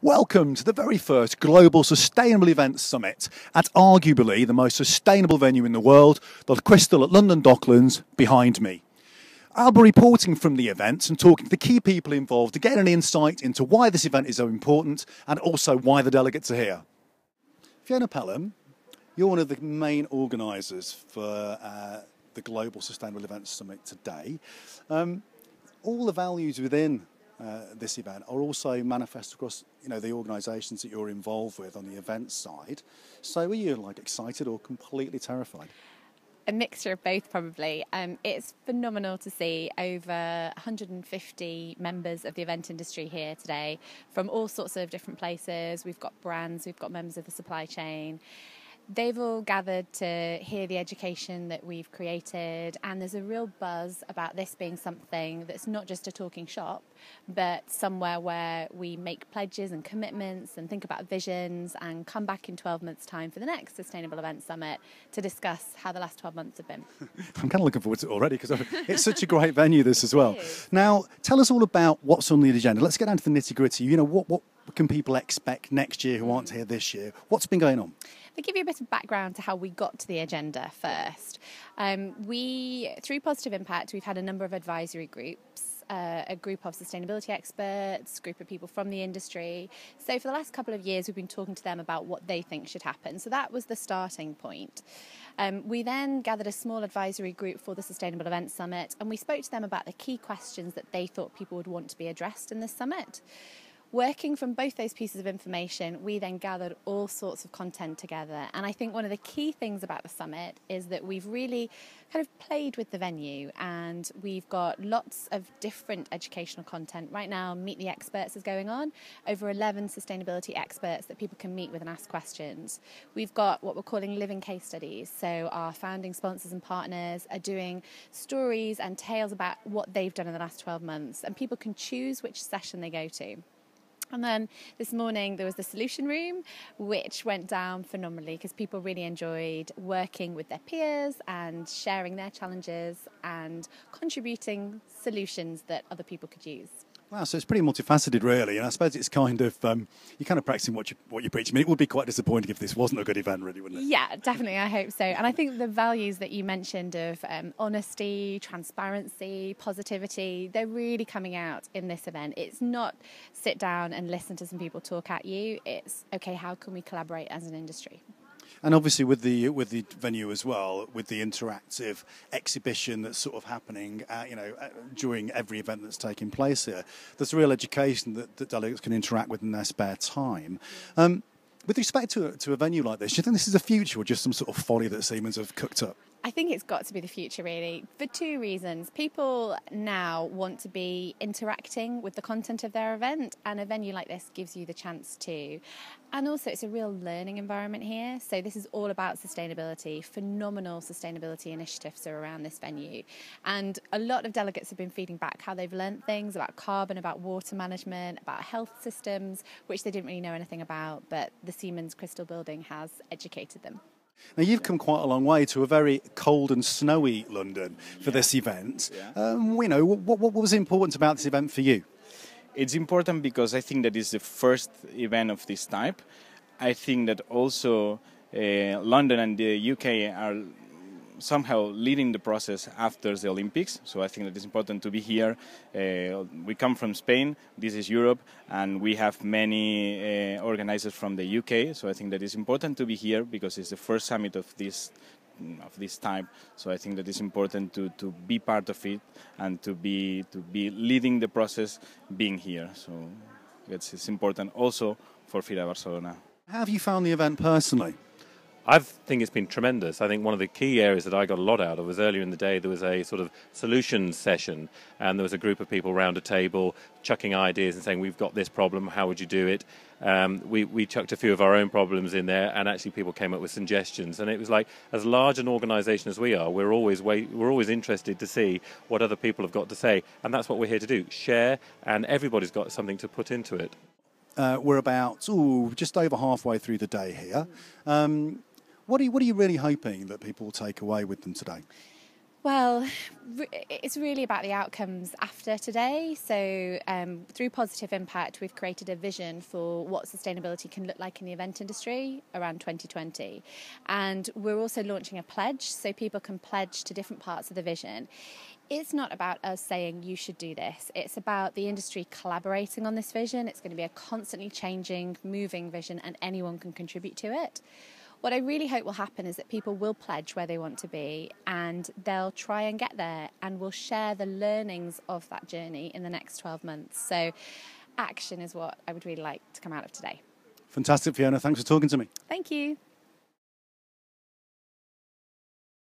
Welcome to the very first Global Sustainable Events Summit at arguably the most sustainable venue in the world, the Crystal at London Docklands behind me. I'll be reporting from the event and talking to the key people involved to get an insight into why this event is so important and also why the delegates are here. Fiona Pelham, you're one of the main organisers for the Global Sustainable Events Summit today. All the values within this event are also manifest across, the organisations that you're involved with on the event side. So are you excited or completely terrified? A mixture of both, probably. It's phenomenal to see over 150 members of the event industry here today from all sorts of different places. We've got brands, we've got members of the supply chain. They've all gathered to hear the education that we've created, and there's a real buzz about this being something that's not just a talking shop, but somewhere where we make pledges and commitments and think about visions and come back in 12 months' time for the next Sustainable Events Summit to discuss how the last 12 months have been. I'm kind of looking forward to it already because it's such a great venue, this as well. Now, tell us all about what's on the agenda. Let's get down to the nitty-gritty. What can people expect next year who aren't here this year? What's been going on? I'll give you a bit of background to how we got to the agenda first. Through Positive Impact, we've had a number of advisory groups, a group of sustainability experts, a group of people from the industry. So for the last couple of years, we've been talking to them about what they think should happen. So that was the starting point. We then gathered a small advisory group for the Sustainable Events Summit, and we spoke to them about the key questions that they thought people would want to be addressed in this summit. Working from both those pieces of information, we then gathered all sorts of content together. And I think one of the key things about the summit is that we've really kind of played with the venue, and we've got lots of different educational content. Right now, Meet the Experts is going on, over 11 sustainability experts that people can meet with and ask questions. We've got what we're calling living case studies. So our founding sponsors and partners are doing stories and tales about what they've done in the last 12 months, and people can choose which session they go to. And then this morning there was the solution room, which went down phenomenally because people really enjoyed working with their peers and sharing their challenges and contributing solutions that other people could use. Wow, so it's pretty multifaceted, really, and I suppose it's kind of you're kind of practicing what you preach. I mean, it would be quite disappointing if this wasn't a good event, really, wouldn't it? Yeah, definitely. I hope so. And I think the values that you mentioned of honesty, transparency, positivity, they're really coming out in this event. It's not sit down and listen to some people talk at you. It's okay, how can we collaborate as an industry? And obviously with the venue as well, with the interactive exhibition that's sort of happening, during every event that's taking place here, there's real education that delegates can interact with in their spare time. With respect to a venue like this, do you think this is a future or just some sort of folly that Siemens have cooked up? I think it's got to be the future, really, for two reasons. People now want to be interacting with the content of their event, and a venue like this gives you the chance to. And also, it's a real learning environment here. So this is all about sustainability. Phenomenal sustainability initiatives are around this venue. And a lot of delegates have been feeding back how they've learned things about carbon, about water management, about health systems, which they didn't really know anything about, but the Siemens Crystal building has educated them. Now, you've come quite a long way to a very cold and snowy London for this event. Yeah. What was important about this event for you? It's important because I think that it's the first event of this type. I think that also London and the UK are somehow leading the process after the Olympics. So I think that it's important to be here. We come from Spain, this is Europe, and we have many organizers from the UK. So I think that it's important to be here because it's the first summit of this type. So I think that it's important to be part of it and to be leading the process being here. So it's important also for Fira Barcelona. How have you found the event personally? I think it's been tremendous. I think one of the key areas that I got a lot out of was earlier in the day there was a sort of solutions session, and there was a group of people around a table chucking ideas and saying, we've got this problem, how would you do it? We chucked a few of our own problems in there, and actually people came up with suggestions. And it was like, as large an organisation as we are, we're always interested to see what other people have got to say, and that's what we're here to do, share, and everybody's got something to put into it. We're about just over halfway through the day here. What are you really hoping that people will take away with them today? Well, it's really about the outcomes after today. So through Positive Impact, we've created a vision for what sustainability can look like in the event industry around 2020. And we're also launching a pledge so people can pledge to different parts of the vision. It's not about us saying you should do this. It's about the industry collaborating on this vision. It's going to be a constantly changing, moving vision, and anyone can contribute to it. What I really hope will happen is that people will pledge where they want to be, and they'll try and get there, and we'll share the learnings of that journey in the next 12 months. So action is what I would really like to come out of today. Fantastic, Fiona. Thanks for talking to me. Thank you.